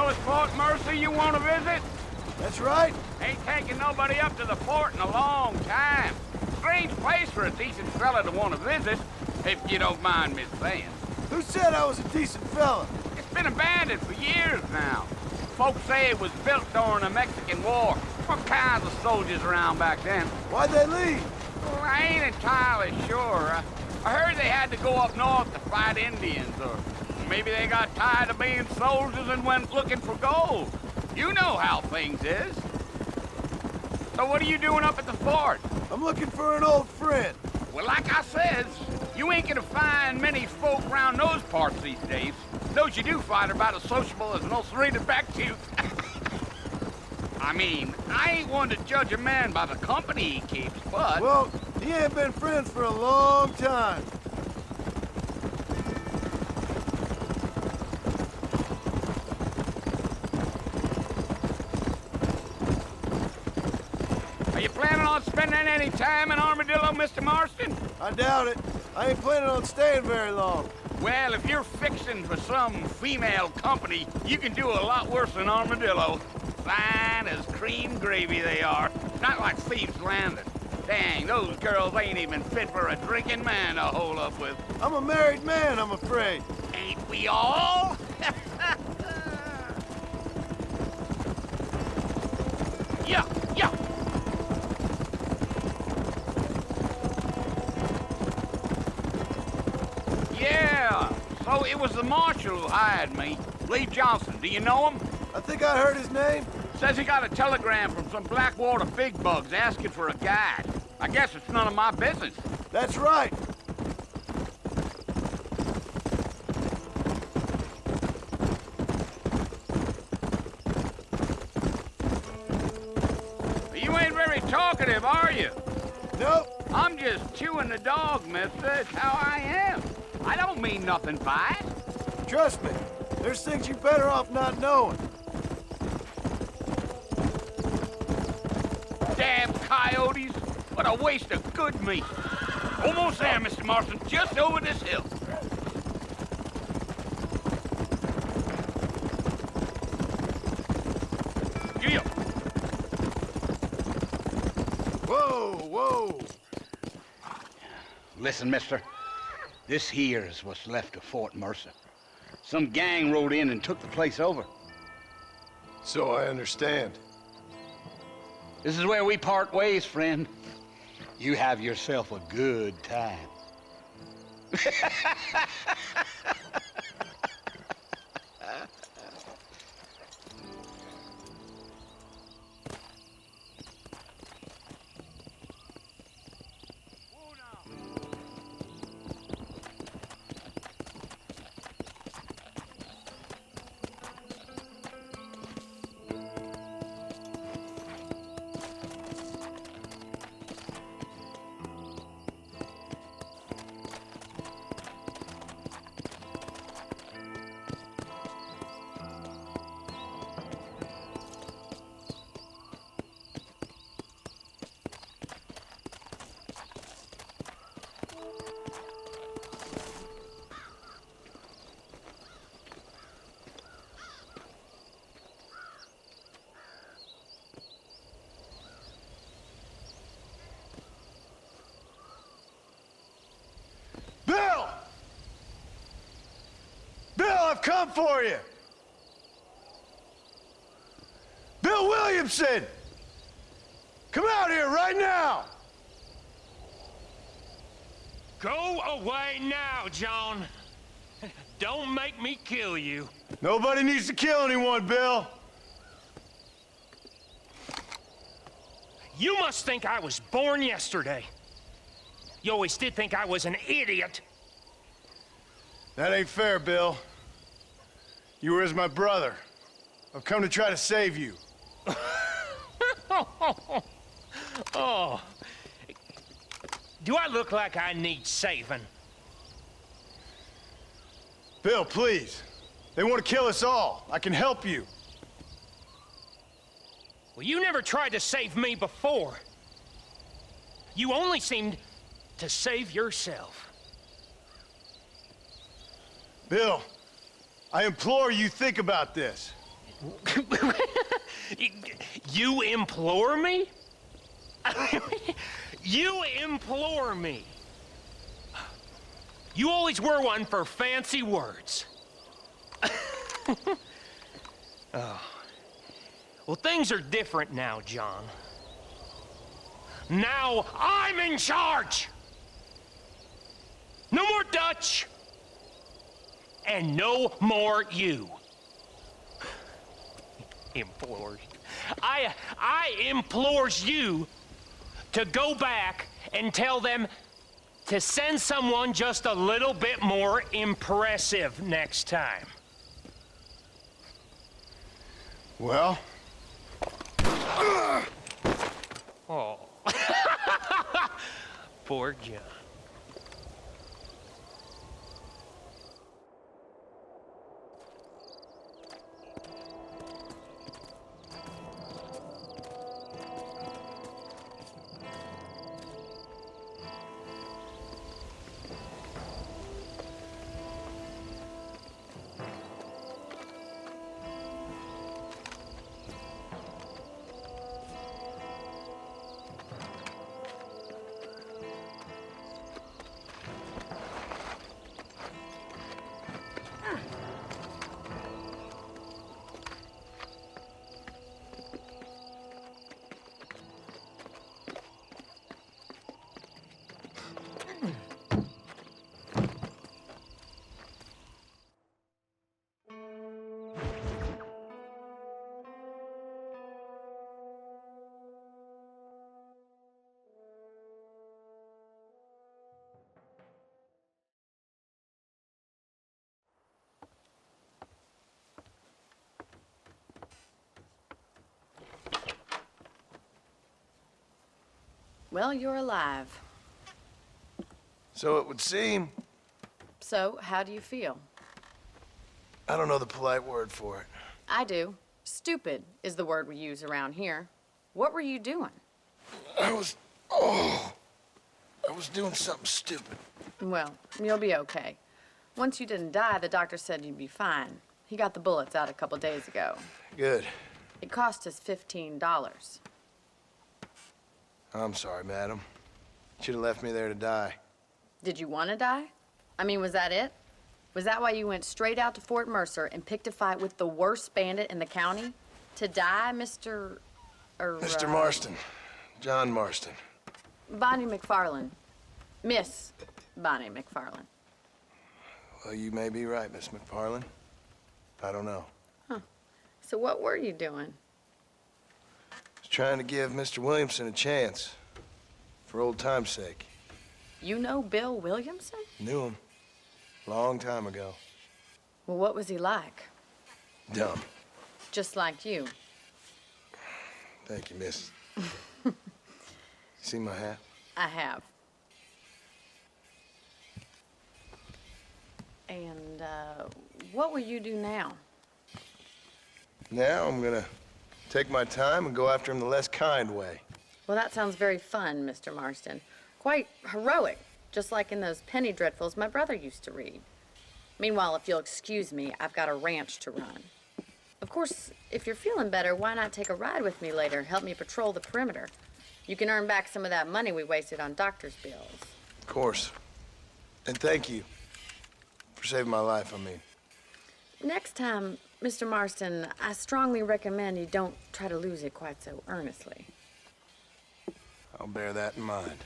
know it's Fort Mercy you want to visit? That's right. Ain't taking nobody up to the fort in a long time. Strange place for a decent fella to want to visit, if you don't mind me saying. Who said I was a decent fella? It's been abandoned for years now. Folks say it was built during the Mexican War. All kinds of soldiers around back then. Why'd they leave? Well, I ain't entirely sure. I heard they had to go up north to fight Indians, or maybe they got tired of being soldiers and went looking for gold. You know how things is. So what are you doing up at the fort? I'm looking for an old friend. Well, like I says, you ain't gonna find many folk around those parts these days. Those you do find are about as sociable as an ulcerated back tooth. I mean, I ain't one to judge a man by the company he keeps, but... Well, he ain't been friends for a long time. Are you planning on spending any time in Armadillo, Mr. Marston? I doubt it. I ain't planning on staying very long. Well, if you're fixing for some female company, you can do a lot worse than Armadillo. Fine as cream gravy they are. Not like Thieves' Landing. Dang, those girls ain't even fit for a drinking man to hole up with. I'm a married man, I'm afraid. Ain't we all? Yeah, yeah. Yeah, so it was the marshal who hired me. Lee Johnson, do you know him? I think I heard his name. Says he got a telegram from some Blackwater big bugs asking for a guide. I guess it's none of my business. That's right. You ain't very talkative, are you? Nope. I'm just chewing the dog, mister. It's how I am. I don't mean nothing by it. Trust me. There's things you're better off not knowing. Damn coyotes. What a waste of good meat. Almost there, Mr. Marston. Just over this hill. Giddy up. Whoa, whoa. Listen, mister. This here is what's left of Fort Mercer. Some gang rode in and took the place over. So I understand. This is where we part ways, friend. You have yourself a good time. Bill! Bill, I've come for you! Bill Williamson! Come out here right now! Go away now, John. Don't make me kill you. Nobody needs to kill anyone, Bill. You must think I was born yesterday. You always did think I was an idiot. That ain't fair, Bill. You were as my brother. I've come to try to save you. Oh. Do I look like I need saving? Bill, please. They want to kill us all. I can help you. Well, you never tried to save me before. You only seemed to save yourself. Bill, I implore you think about this. You implore me? You implore me. You always were one for fancy words. Oh. Well, things are different now, John. Now I'm in charge! No more Dutch! And no more you. Implores. I implores you to go back and tell them to send someone just a little bit more impressive next time. Well? Oh. Poor John. Well, you're alive. So it would seem. So, how do you feel? I don't know the polite word for it. I do. Stupid is the word we use around here. What were you doing? I was doing something stupid. Well, you'll be okay. Once you didn't die, the doctor said you'd be fine. He got the bullets out a couple days ago. Good. It cost us $15. I'm sorry, madam. Should have left me there to die. Did you want to die? I mean, was that it? Was that why you went straight out to Fort Mercer and picked a fight with the worst bandit in the county? To die, Mr. Mr. Marston. John Marston. Bonnie McFarland. Miss Bonnie McFarland. Well, you may be right, Miss McFarland. I don't know. So what were you doing? I was trying to give Mr. Williamson a chance. For old time's sake. You know Bill Williamson? Knew him. Long time ago. Well, what was he like? Dumb. Just like you. Thank you, miss. See my hat? I have. And, what will you do now? Now I'm gonna take my time and go after him the less kind way. Well, that sounds very fun, Mr. Marston. Quite heroic, just like in those penny dreadfuls my brother used to read. Meanwhile, if you'll excuse me, I've got a ranch to run. Of course, if you're feeling better, why not take a ride with me later and help me patrol the perimeter? You can earn back some of that money we wasted on doctor's bills. Of course. And thank you for saving my life, I mean. Next time, Mr. Marston, I strongly recommend you don't try to lose it quite so earnestly. I'll bear that in mind.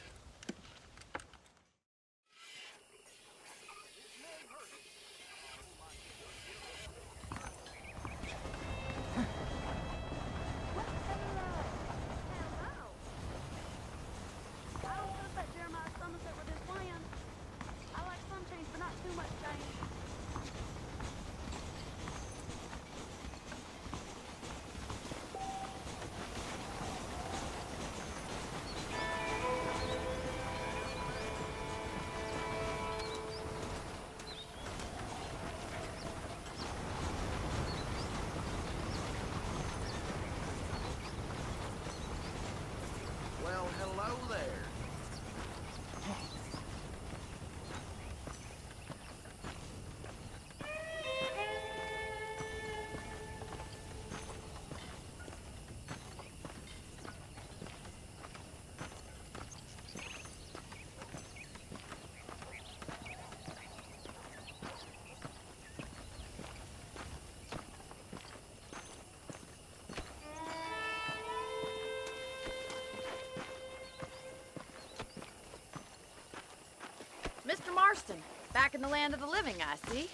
Marston. Back in the land of the living, I see.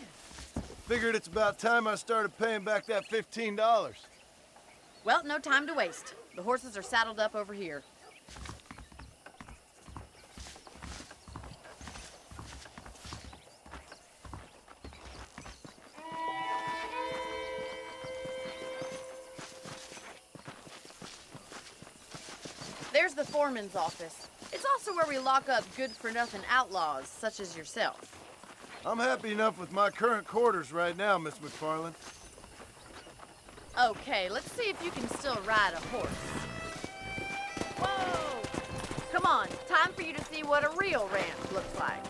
Figured it's about time I started paying back that $15. Well, no time to waste. The horses are saddled up over here. There's the foreman's office. It's also where we lock up good-for-nothing outlaws, such as yourself. I'm happy enough with my current quarters right now, Miss McFarland. Okay, let's see if you can still ride a horse. Whoa! Come on, time for you to see what a real ranch looks like.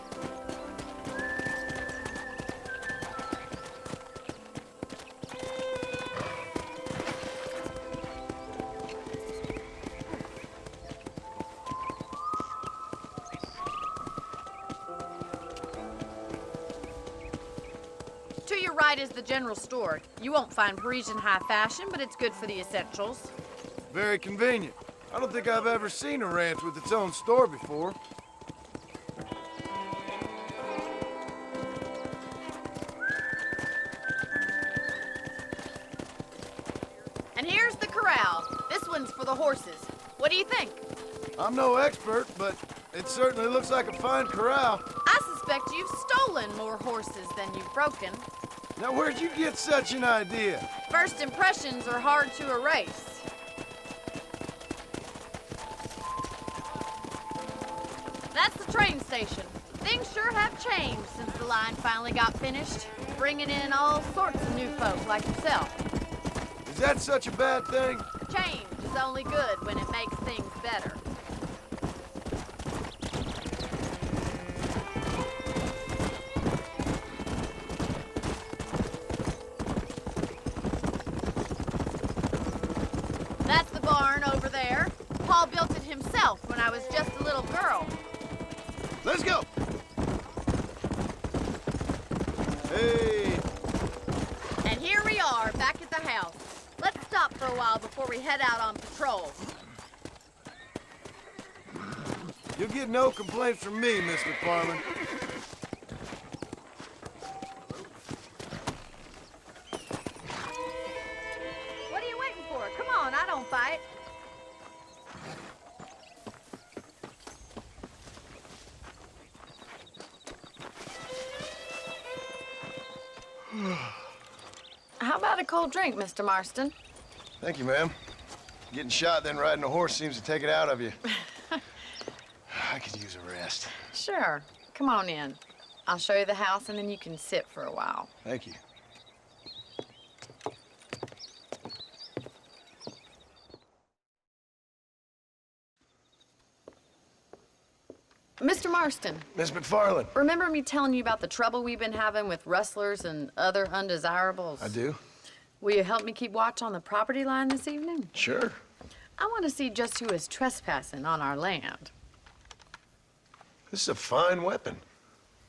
To your right is the general store. You won't find Parisian high fashion, but it's good for the essentials. Very convenient. I don't think I've ever seen a ranch with its own store before. And here's the corral. This one's for the horses. What do you think? I'm no expert, but it certainly looks like a fine corral. I suspect you've stolen more horses than you've broken. Now, where'd you get such an idea? First impressions are hard to erase. That's the train station. Things sure have changed since the line finally got finished, bringing in all sorts of new folk like yourself. Is that such a bad thing? Change is only good when it makes things better. That's the barn over there. Paul built it himself when I was just a little girl. Let's go! Hey! And here we are, back at the house. Let's stop for a while before we head out on patrol. You'll get no complaints from me, Miss McFarland. What are you waiting for? Come on, I don't fight. How about a cold drink, Mr. Marston? Thank you, ma'am. Getting shot, then riding a horse seems to take it out of you. I could use a rest. Sure. Come on in. I'll show you the house, and then you can sit for a while. Thank you. Mr. Marston, Miss McFarland. remember me telling you about the trouble we've been having with rustlers and other undesirables? I do? Will you help me keep watch on the property line this evening? Sure. I want to see just who is trespassing on our land. This is a fine weapon.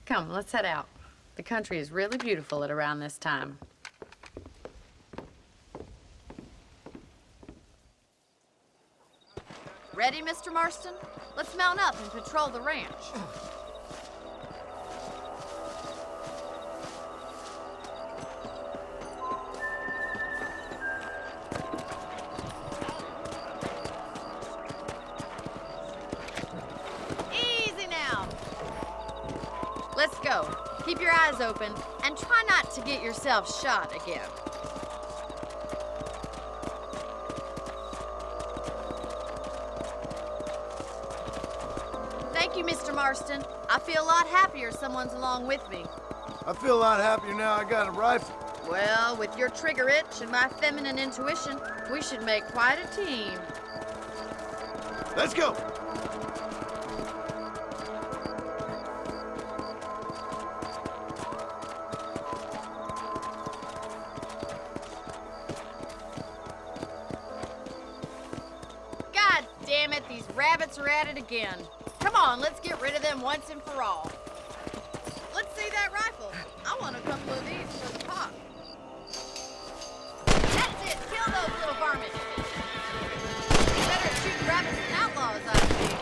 Come, let's head out. The country is really beautiful at around this time. Ready, Mr. Marston? Let's mount up and patrol the ranch. Easy now. Let's go. Keep your eyes open and try not to get yourself shot again. Thank you, Mr. Marston. I feel a lot happier someone's along with me. I feel a lot happier now I got a rifle. Well, with your trigger itch and my feminine intuition, we should make quite a team. Let's go! God damn it, these rabbits are at it again. Come on, let's get rid of them once and for all. Let's see that rifle. I want a couple of these for the pop. That's it, kill those little varmints. Better at shooting rabbits than outlaws, I think.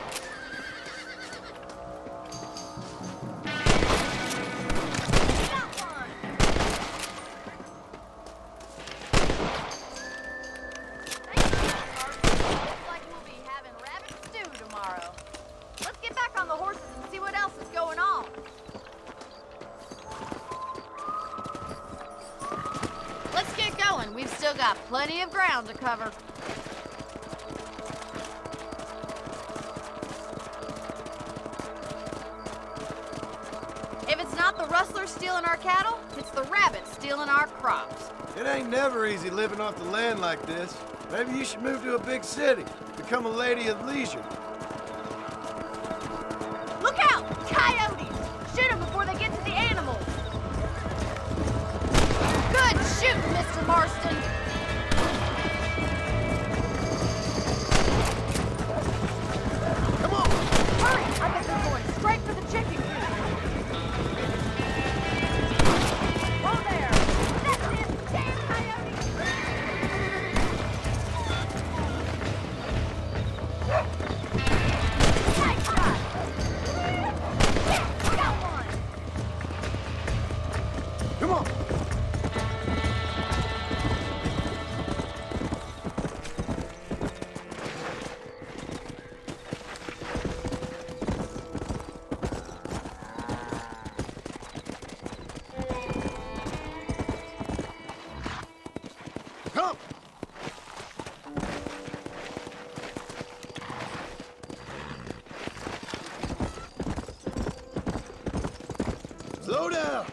and we've still got plenty of ground to cover. If it's not the rustlers stealing our cattle, it's the rabbits stealing our crops. It ain't never easy living off the land like this. Maybe you should move to a big city, become a lady of leisure. Look out! Coyotes! Shoot them before they get to the animals! Good shooting, Mr. Marston! Come on! Hurry! I bet they're going straight for the chicken coop! Whoa there! That's it! Damn coyotes! Nice shot! Yeah, got one! Come on! Come! Slow down!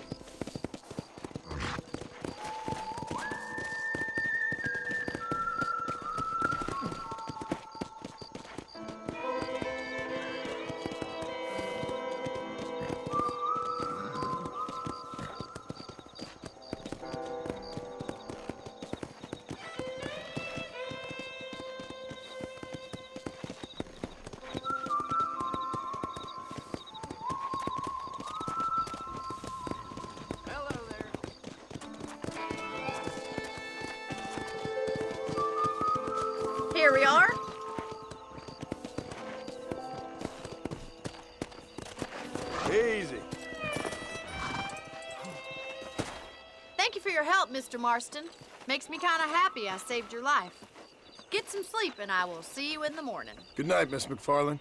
Hello there. Here we are. Easy. Thank you for your help, Mr. Marston. Makes me kind of happy I saved your life. Get some sleep and I will see you in the morning. Good night, Miss McFarland.